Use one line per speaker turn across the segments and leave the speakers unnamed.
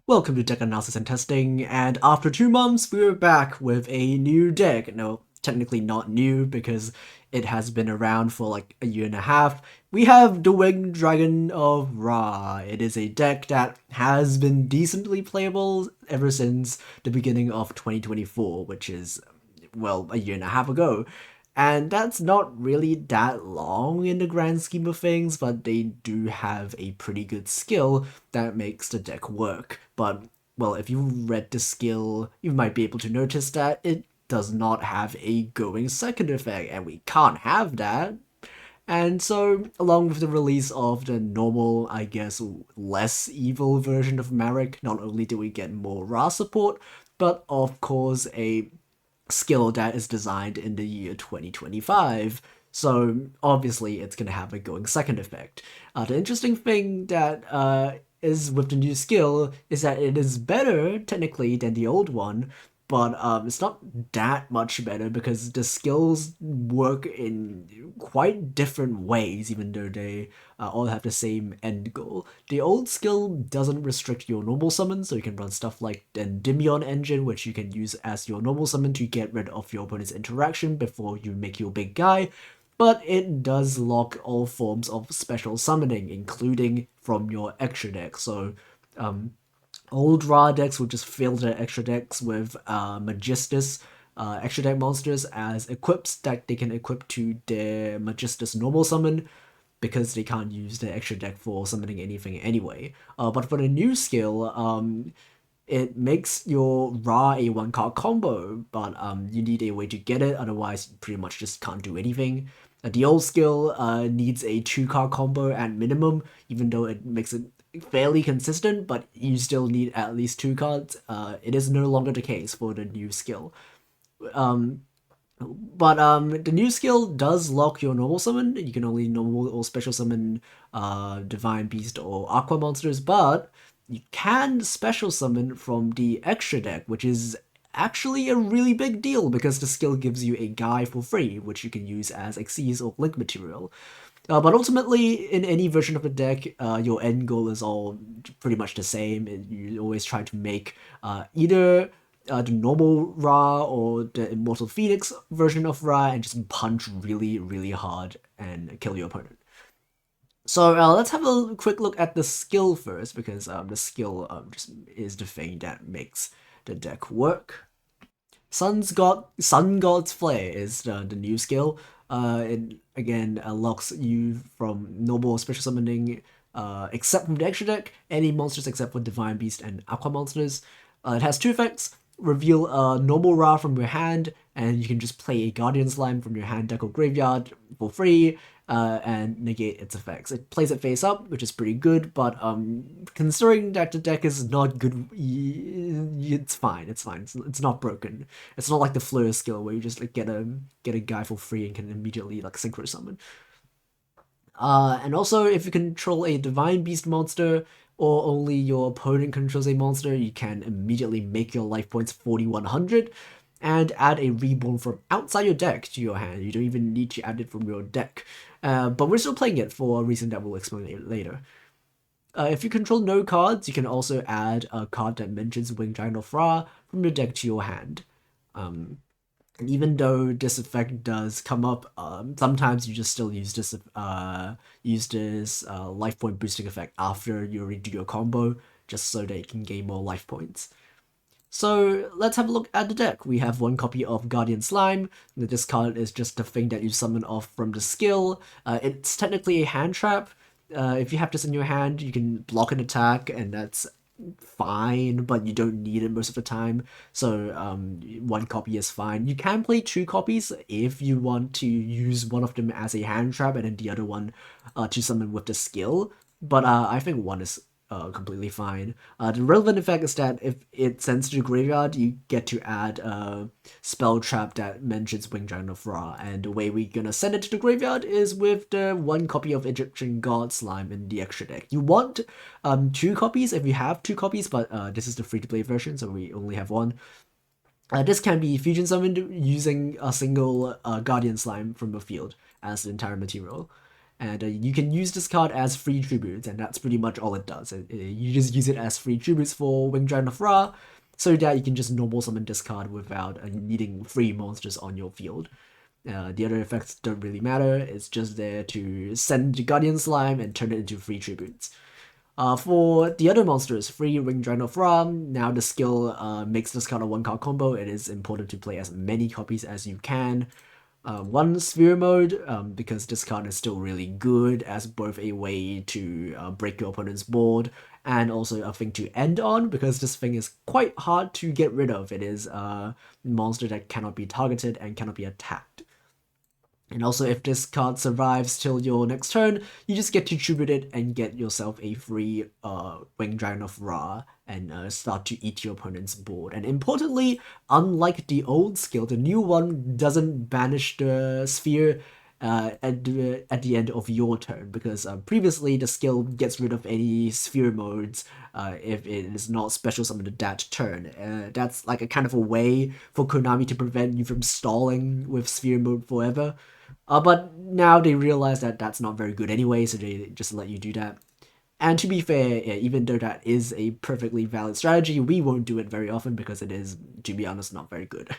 Welcome to Deck Analysis and Testing, and after 2 months, we're back with a new deck. No, technically not new, because it has been around for like a year and a half. We have the Winged Dragon of Ra. It is a deck that has been decently playable ever since the beginning of 2024, which is, well, a year and a half ago. And that's not really that long in the grand scheme of things, but they do have a pretty good skill that makes the deck work. But, well, if you read the skill, you might be able to notice that it does not have a going second effect, and we can't have that. And so, along with the release of the normal, I guess, less evil version of Marek, not only do we get more Ra support, but of course a skill that is designed in the year 2025. So obviously it's going to have a going second effect. The interesting thing that is with the new skill is that it is better technically than the old one, but it's not that much better because the skills work in quite different ways, even though they all have the same end goal. The old skill doesn't restrict your normal summon, so you can run stuff like the Endymion engine, which you can use as your normal summon to get rid of your opponent's interaction before you make your big guy. But it does lock all forms of special summoning, including from your extra deck. So old Ra decks would just fill their extra decks with Magistus extra deck monsters as equips that they can equip to their Magistus normal summon because they can't use their extra deck for summoning anything anyway. But for the new skill, it makes your Ra a one card combo, but you need a way to get it, otherwise you pretty much just can't do anything. The old skill needs a 2 card combo at minimum, even though it makes it fairly consistent, but you still need at least 2 cards. It is no longer the case for the new skill. But the new skill does lock your normal summon. You can only normal or special summon Divine Beast or Aqua monsters, but you can special summon from the extra deck, which is actually a really big deal because the skill gives you a guy for free, which you can use as Xyz or Link material. But ultimately, in any version of the deck, your end goal is all pretty much the same. You always try to make either the normal Ra or the Immortal Phoenix version of Ra and just punch really, really hard and kill your opponent. So let's have a quick look at the skill first, because the skill just is the thing that makes the deck work. Sun God's Flare is the new skill. It again locks you from normal special summoning, except from the extra deck, any monsters except for Divine Beast and Aqua monsters. It has 2 effects. Reveal a normal Ra from your hand, and you can just play a Guardian Slime from your hand, deck, or graveyard for free, and negate its effects. It plays it face up, which is pretty good, but considering that the deck is not good, it's fine. It's fine. It's not broken. It's not like the Fleur skill where you just like get a guy for free and can immediately like synchro summon. And also, if you control a Divine Beast monster, or only your opponent controls a monster, you can immediately make your life points 4100 and add a reborn from outside your deck to your hand. You don't even need to add it from your deck. But we're still playing it for a reason that we'll explain later. If you control no cards, you can also add a card that mentions Winged Dragon of Ra from your deck to your hand. And even though this effect does come up, sometimes you just still use this life point boosting effect after you redo your combo, just so that you can gain more life points. So let's have a look at the deck. We have 1 copy of Guardian Slime. This card is just the thing that you summon off from the skill. It's technically a hand trap. If you have this in your hand, you can block an attack, and that's fine, but you don't need it most of the time. So 1 copy is fine. You can play 2 copies if you want to use one of them as a hand trap and then the other one to summon with the skill. But I think one is completely fine. The relevant effect is that if it sends to the graveyard, you get to add a spell trap that mentions Winged Dragon of Ra, and the way we're gonna send it to the graveyard is with the 1 copy of Egyptian God Slime in the extra deck. You want 2 copies if you have 2 copies, but this is the free-to-play version, so we only have one. This can be fusion summoned using a single Guardian Slime from the field as the entire material. And you can use this card as free tributes, and that's pretty much all it does. You just use it as free tributes for Winged Dragon of Ra, so that you can just normal summon this card without needing free monsters on your field. The other effects don't really matter, it's just there to send the Guardian Slime and turn it into free tributes. For the other monsters, free Winged Dragon of Ra, now the skill makes this card a 1-card combo. It is important to play as many copies as you can. One sphere mode, because this card is still really good as both a way to break your opponent's board and also a thing to end on, because this thing is quite hard to get rid of. It is a monster that cannot be targeted and cannot be attacked. And also, if this card survives till your next turn, you just get to tribute it and get yourself a free Winged Dragon of Ra and start to eat your opponent's board. And importantly, unlike the old skill, the new one doesn't banish the sphere at the end of your turn, because previously the skill gets rid of any sphere modes if it is not special summoned that turn. That's like a kind of a way for Konami to prevent you from stalling with sphere mode forever. But now they realize that that's not very good anyway, so they just let you do that. And to be fair, yeah, even though that is a perfectly valid strategy, we won't do it very often because it is, to be honest, not very good.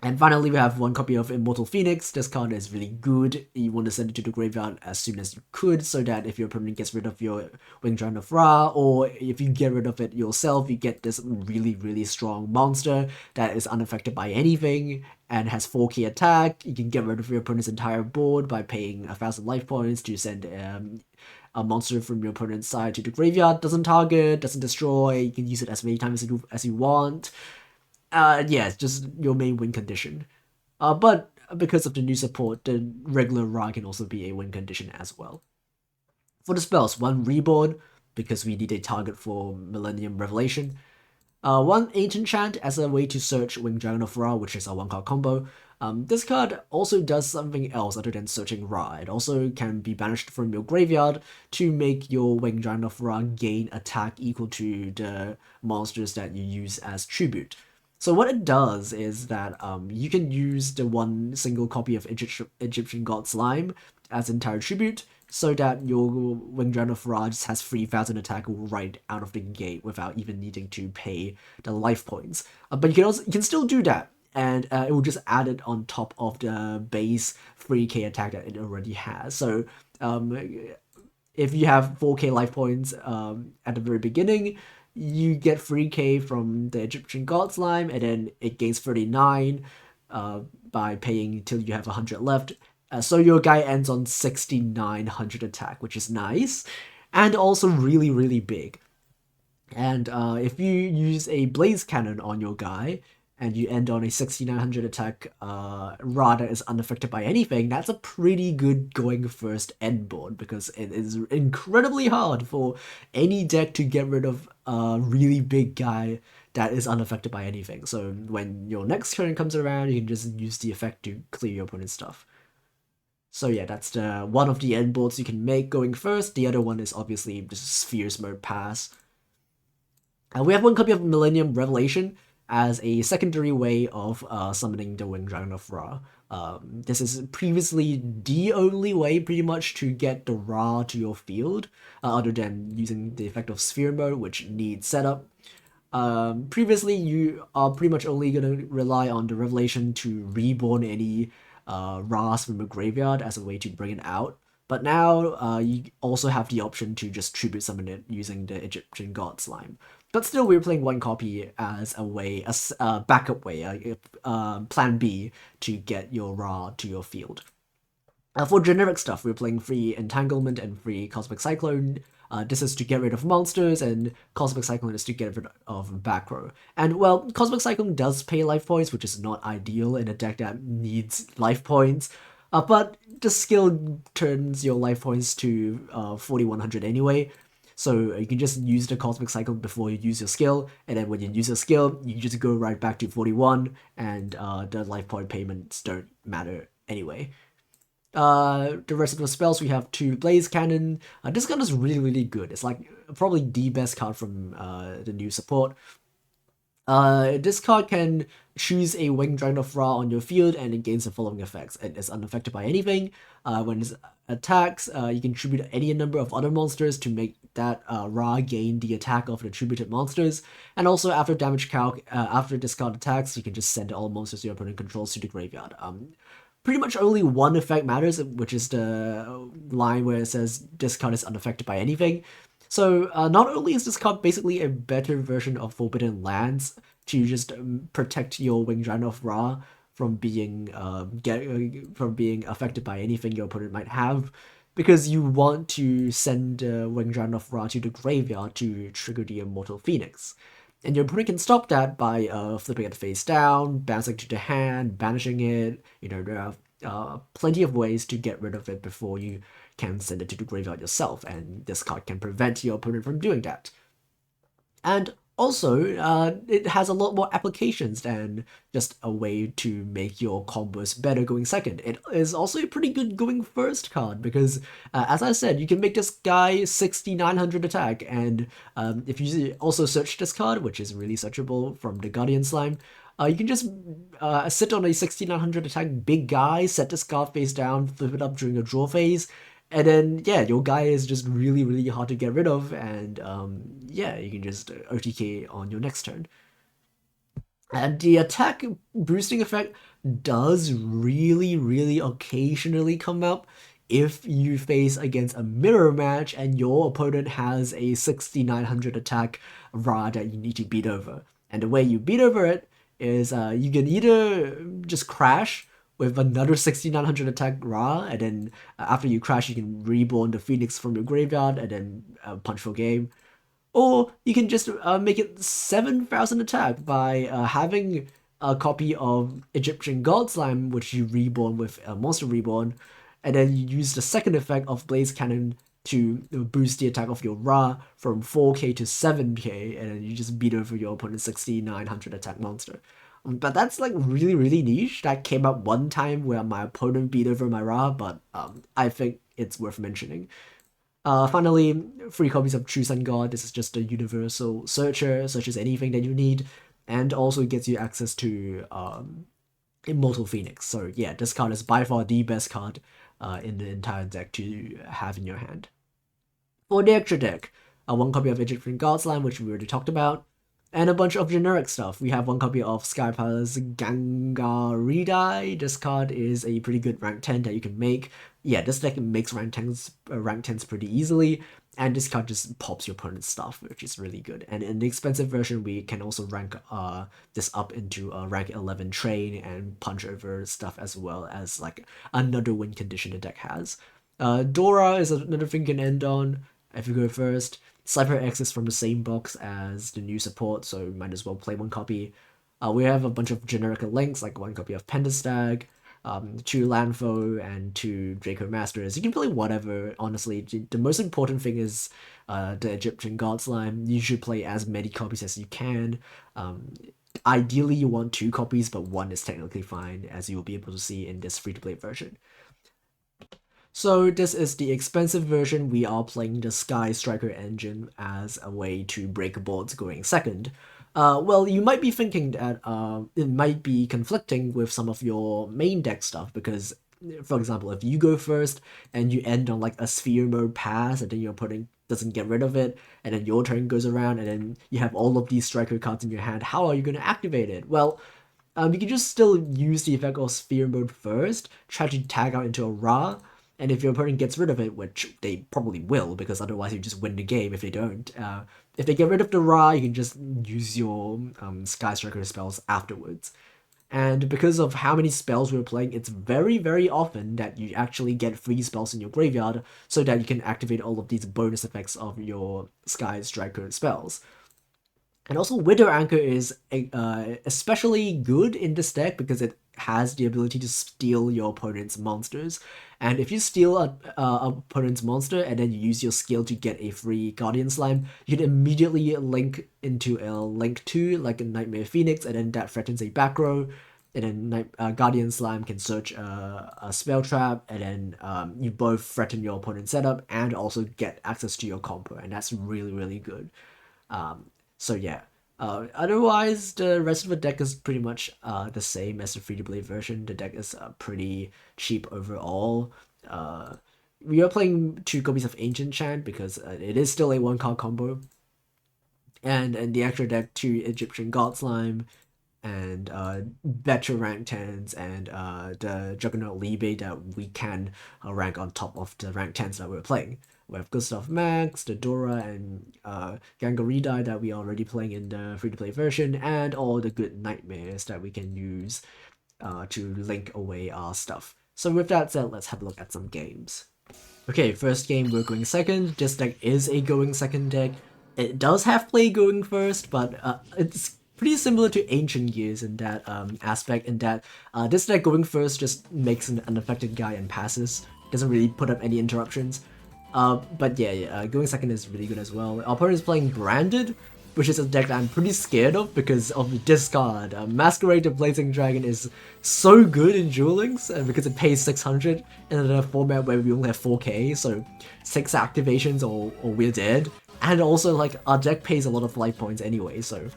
And finally, we have one copy of Immortal Phoenix. This card is really good. You want to send it to the graveyard as soon as you could, so that if your opponent gets rid of your Winged Dragon of Ra, or if you get rid of it yourself, you get this really, really strong monster that is unaffected by anything and has 4k attack. You can get rid of your opponent's entire board by paying 1,000 life points to send a monster from your opponent's side to the graveyard. Doesn't target, doesn't destroy. You can use it as many times as you want. Yeah, it's just your main win condition. But because of the new support, the regular Ra can also be a win condition as well. For the spells, one Reborn, because we need a target for Millennium Revelation. One Ancient Chant as a way to search Winged Dragon of Ra, which is a 1-card combo. This card also does something else other than searching Ra. It also can be banished from your graveyard to make your Winged Dragon of Ra gain attack equal to the monsters that you use as tribute. So what it does is that you can use the one single copy of Egyptian God Slime as entire tribute, so that your Winged Dragon of Ra just has 3,000 attack right out of the gate without even needing to pay the life points. But you can still do that, and it will just add it on top of the base 3k attack that it already has. So if you have 4k life points at the very beginning, you get 3k from the Egyptian God Slime, and then it gains 39 by paying till you have 100 left. So your guy ends on 6,900 attack, which is nice, and also really, really big. And if you use a Blaze Cannon on your guy, and you end on a 6,900 attack Ra that is unaffected by anything, that's a pretty good going first end board, because it is incredibly hard for any deck to get rid of a really big guy that is unaffected by anything. So when your next turn comes around, you can just use the effect to clear your opponent's stuff. So yeah, that's the one of the end boards you can make going first. The other one is obviously just Spheres Mode Pass. We have one copy of Millennium Revelation as a secondary way of summoning the Winged Dragon of Ra. This is previously the only way, pretty much, to get the Ra to your field, other than using the effect of Sphere Mode, which needs setup. Previously, you are pretty much only going to rely on the Revelation to reborn any Ras from a graveyard as a way to bring it out. But now you also have the option to just tribute summon it using the Egyptian God Slime. But still, we're playing one copy as a way, a backup way, a plan B to get your Ra to your field. For generic stuff, we're playing free Entanglement and free Cosmic Cyclone. This is to get rid of monsters, and Cosmic Cyclone is to get rid of back row. And, well, Cosmic Cyclone does pay life points, which is not ideal in a deck that needs life points. But the skill turns your life points to 4,100 anyway. So you can just use the Cosmic Cyclone before you use your skill, and then when you use your skill, you just go right back to 41, and the life point payments don't matter anyway. The rest of the spells, we have 2 Blaze Cannon. This card is really, really good. It's like probably the best card from the new support. This card can choose a Winged Dragon of Ra on your field, and it gains the following effects. It is unaffected by anything. When it attacks, you can tribute any number of other monsters to make that Ra gain the attack of the tributed monsters. And also, after damage calc, after this card attacks, you can just send all monsters your opponent controls to the graveyard. Pretty much only one effect matters, which is the line where it says this card is unaffected by anything. So not only is this card basically a better version of Forbidden Lands to just protect your Winged Dragon of Ra from being from being affected by anything your opponent might have, because you want to send Winged Dragon of Ra to the graveyard to trigger the Immortal Phoenix. And your opponent can stop that by flipping it face down, bouncing to the hand, banishing it. You know, there are plenty of ways to get rid of it before you can send it to the graveyard yourself, and this card can prevent your opponent from doing that. And also, it has a lot more applications than just a way to make your combos better going second. It is also a pretty good going first card because, as I said, you can make this guy 6900 attack, and if you also search this card, which is really searchable from the Guardian Slime, you can just sit on a 6900 attack big guy, set this card face down, flip it up during a draw phase, and then, yeah, your guy is just really, really hard to get rid of, and yeah, you can just OTK on your next turn. And the attack boosting effect does really, really occasionally come up if you face against a mirror match and your opponent has a 6900 attack Ra that you need to beat over. And the way you beat over it is you can either just crash with another 6900 attack Ra, and then after you crash, you can reborn the Phoenix from your graveyard and then punch for game. Or you can just make it 7000 attack by having a copy of Egyptian God Slime, which you reborn with Monster Reborn, and then you use the second effect of Blaze Cannon to boost the attack of your Ra from 4k to 7k, and then you just beat over your opponent's 6900 attack monster. But that's like really, really niche. That came up one time where my opponent beat over my Ra, but I think it's worth mentioning. Finally, 3 copies of True Sun God. This is just a universal searcher, searches anything that you need, and also gets you access to Immortal Phoenix. So yeah, this card is by far the best card in the entire deck to have in your hand. For the extra deck, 1 copy of Egyptian God Slime, which we already talked about, and a bunch of generic stuff. We have 1 copy of Sky Palace Gangaridai. This card is a pretty good rank 10 that you can make. Yeah, this deck makes rank 10s pretty easily, and this card just pops your opponent's stuff, which is really good. And in the expensive version, we can also rank this up into a rank 11 train and punch over stuff, as well as like another win condition the deck has. Dora is another thing you can end on if you go first. Cypher X is from the same box as the new support, so you might as well play 1 copy. We have a bunch of generic links, like 1 copy of Pentastag, 2 Landfo, and 2 Draco Masters. You can play whatever, honestly. The most important thing is the Egyptian God Slime. You should play as many copies as you can. Ideally, you want 2 copies, but 1 is technically fine, as you will be able to see in this free-to-play version. So this is the expensive version. We are playing the Sky Striker engine as a way to break boards going second. Well, you might be thinking that it might be conflicting with some of your main deck stuff, because, for example, if you go first and you end on like a sphere mode pass, and then your opponent doesn't get rid of it, and then your turn goes around, and then you have all of these striker cards in your hand, how are you going to activate it? Well, you can just still use the effect of sphere mode first, try to tag out into a Ra, and if your opponent gets rid of it, which they probably will, because otherwise you just win the game if they don't. If they get rid of the Ra, you can just use your Sky Striker spells afterwards. And because of how many spells we're playing, it's very, very often that you actually get 3 spells in your graveyard, so that you can activate all of these bonus effects of your Sky Striker spells. And also, Widow Anchor is especially good in this deck because it has the ability to steal your opponent's monsters. And if you steal a opponent's monster and then you use your skill to get a free Guardian Slime, you can immediately link into a link 2, like a Nightmare Phoenix, and then that threatens a back row. And then Guardian Slime can search a spell trap, and then you both threaten your opponent's setup and also get access to your combo, and that's really, really good. So yeah, Otherwise, the rest of the deck is pretty much the same as the free-to-play version. The deck is pretty cheap overall. We are playing 2 copies of Ancient Chant because it is still a 1-card combo. And the extra deck, 2 Egyptian God Slime, and better rank 10s, and the Juggernaut Libe that we can rank on top of the rank 10s that we're playing. We have Gustav Max, the Dora, and Gangaridai that we are already playing in the free-to-play version, and all the good nightmares that we can use to link away our stuff. So with that said, let's have a look at some games. Okay, first game, we're going second. This deck is a going second deck. It does have play going first, but it's pretty similar to Ancient Gears in that aspect, in that this deck going first just makes an unaffected guy and passes. Doesn't really put up any interruptions. But yeah, going second is really good as well. Our opponent is playing Branded, which is a deck that I'm pretty scared of because of the discard. Masquerade the Blazing Dragon is so good in Duel Links because it pays 600 in a format where we only have 4k, so 6 activations or we're dead. And also, like, our deck pays a lot of life points anyway, so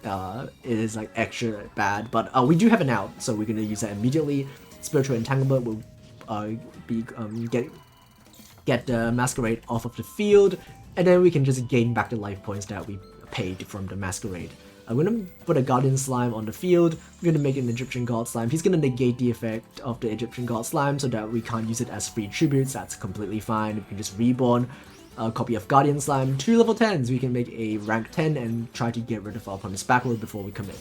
it is like extra bad. But we do have an out, so we're gonna use that immediately. Spiritual Entanglement will get the Masquerade off of the field, and then we can just gain back the life points that we paid from the Masquerade. I'm gonna put a Guardian Slime on the field. We're gonna make an Egyptian God Slime. He's gonna negate the effect of the Egyptian God Slime so that we can't use it as free tributes. That's completely fine. We can just reborn a copy of Guardian Slime. 2 level 10s. We can make a rank 10 and try to get rid of our opponent's backward before we commit.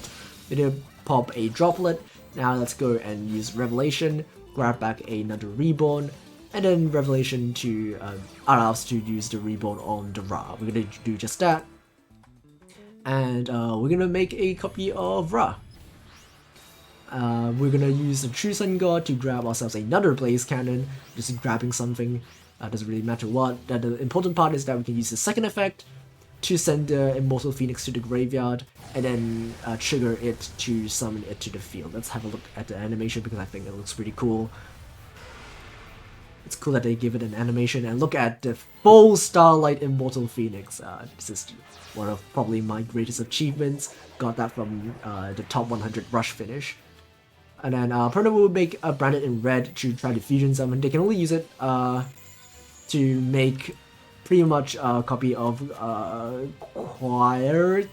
We're gonna pop a Droplet. Now let's go and use Revelation. Grab back another Reborn. And then Revelation to allow us to use the Reborn on the Ra. We're gonna do just that. And we're gonna make a copy of Ra. We're gonna use the True Sun God to grab ourselves another Blaze Cannon. Just grabbing something, doesn't really matter what. The important part is that we can use the second effect to send the Immortal Phoenix to the graveyard, and then trigger it to summon it to the field. Let's have a look at the animation because I think it looks pretty cool. It's cool that they give it an animation, and look at the full Starlight Immortal Phoenix. This is one of probably my greatest achievements. Got that from the top 100 rush finish. And then opponent will make a Branded in red to try to fusion summon. They can only use it to make pretty much a copy of Quietus,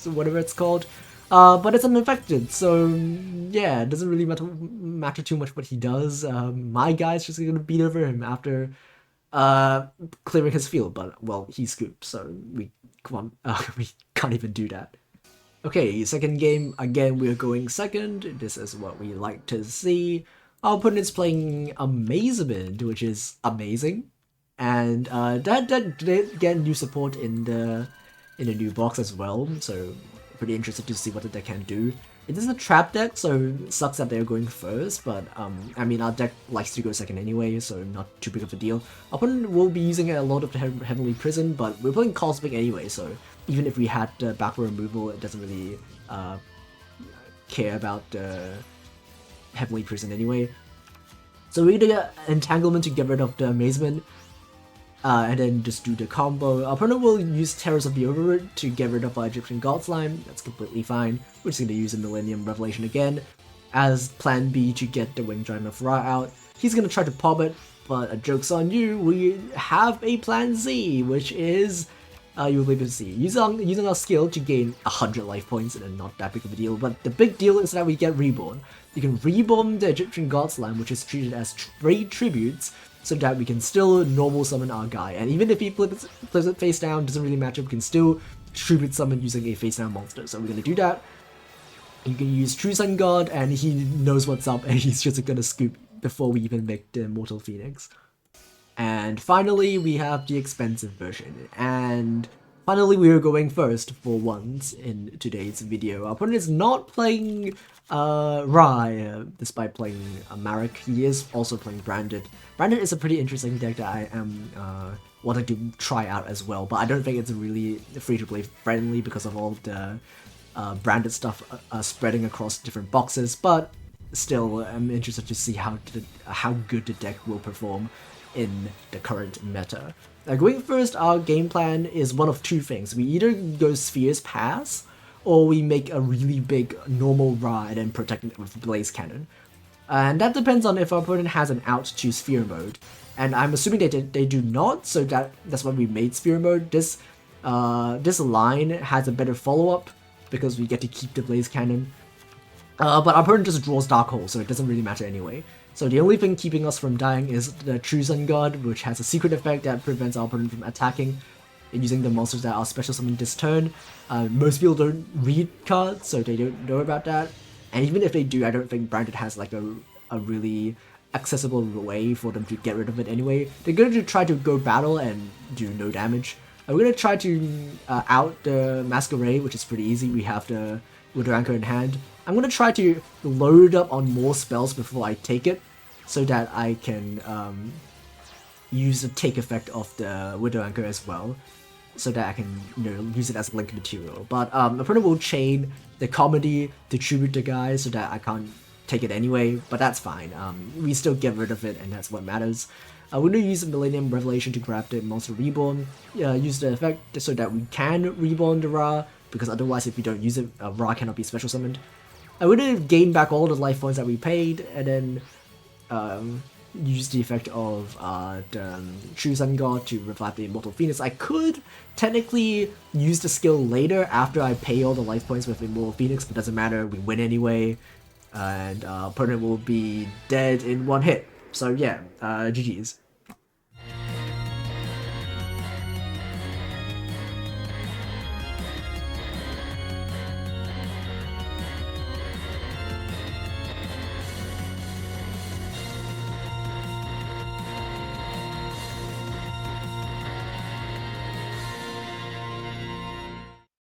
whatever it's called. But it's unaffected, so yeah, it doesn't really matter too much what he does. My guy's just gonna beat over him after clearing his field, but well, he scoops, so we can't even do that. Okay, second game, again we're going second. This is what we like to see. Our opponent's playing Amazement, which is amazing, and that did get new support in the new box as well, so pretty interested to see what the deck can do. It is a trap deck, so it sucks that they're going first, but I mean, our deck likes to go second anyway, so not too big of a deal. Our opponent will be using a lot of the Heavenly Prison, but we're playing Cosmic anyway, so even if we had the backward removal, it doesn't really care about the Heavenly Prison anyway. So we're gonna get Entanglement to get rid of the Amazement, and then just do the combo. Our opponent will use Terrors of the Overworld to get rid of our Egyptian God Slime. That's completely fine. We're just going to use a Millennium Revelation again as plan B to get the Winged Dragon of Ra out. He's going to try to pop it, but a joke's on you. We have a plan Z, which is you'll be able to see. Using our skill to gain 100 life points, and not that big of a deal, but the big deal is that we get Reborn. You can Reborn the Egyptian God Slime, which is treated as trade tributes, so that we can still normal summon our guy. And even if he flips it face down, doesn't really matter, we can still tribute summon using a face down monster. So we're gonna do that. You can use True Sun God, and he knows what's up, and he's just gonna scoop before we even make the Immortal Phoenix. And finally, we have the expensive version. And finally, we are going first for once in today's video. Our opponent is not playing Rai, despite playing Marek. He is also playing Branded. Branded is a pretty interesting deck that I am wanting to try out as well, but I don't think it's really free-to-play friendly because of all the Branded stuff spreading across different boxes, but still, I'm interested to see how good the deck will perform in the current meta. Going first, our game plan is one of two things. We either go Spheres Pass, or we make a really big normal Ra and then protect it with Blaze Cannon. And that depends on if our opponent has an out to Sphere mode. And I'm assuming they do not, so that's why we made Sphere mode. This line has a better follow-up because we get to keep the Blaze Cannon. But our opponent just draws Dark Hole, so it doesn't really matter anyway. So the only thing keeping us from dying is the True Sun God, which has a secret effect that prevents our opponent from attacking using the monsters that are special summoned this turn. Most people don't read cards, so they don't know about that. And even if they do, I don't think Branded has like a really accessible way for them to get rid of it anyway. They're going to try to go battle and do no damage. We're going to try to out the Masquerade, which is pretty easy. We have the Widow Anchor in hand. I'm going to try to load up on more spells before I take it, so that I can use the take effect of the Widow Anchor as well, so that I can use it as link material. But opponent will chain the Comedy to tribute the guy, so that I can't take it anyway, but that's fine. We still get rid of it, and that's what matters. We're going to use Millennium Revelation to grab the Monster Reborn, use the effect so that we can reborn the Ra, because otherwise if we don't use it, Ra cannot be special summoned. We're going to gain back all the life points that we paid, and then use the effect of the True Sun God to revive the Immortal Phoenix. I could technically use the skill later after I pay all the life points with Immortal Phoenix, but doesn't matter, we win anyway, and opponent will be dead in one hit. So yeah, GG's.